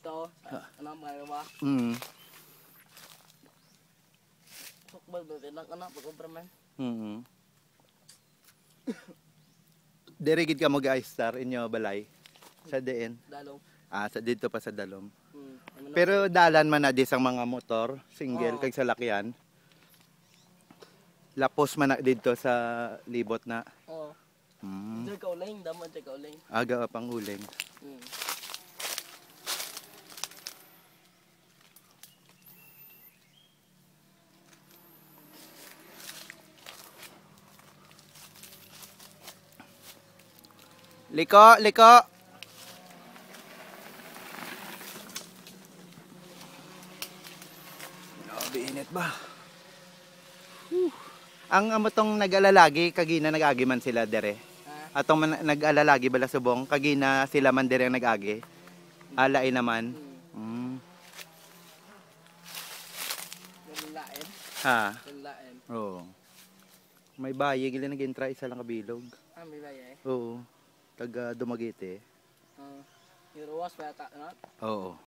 dito. Ano mga ba? Sukbal ba anak pag-obra man. Dere gid ka mag-i-star inyo balay sa diin. Dalong. Sa dito pa sa Dalom. Pero dalan man na di sang mga motor, single kag salakyan. Lapos man na dito sa libot na. Oo. Diyan ka uling, daman diyan ka uling. Aga pang uling. Liko, liko. Grabe init ba? Ang amotong nag-alalagi, kagina nag-agi man sila dere. Atong nag-alalagi bala subong, kagina sila man dere nag-agi. Alay naman. Lain. Ha? Lain. Oo. May bayi gila nag-entra isa lang kabilog. May bayi. Oo. Taga Dumaguete. Iruwas pa yata, no? Oo.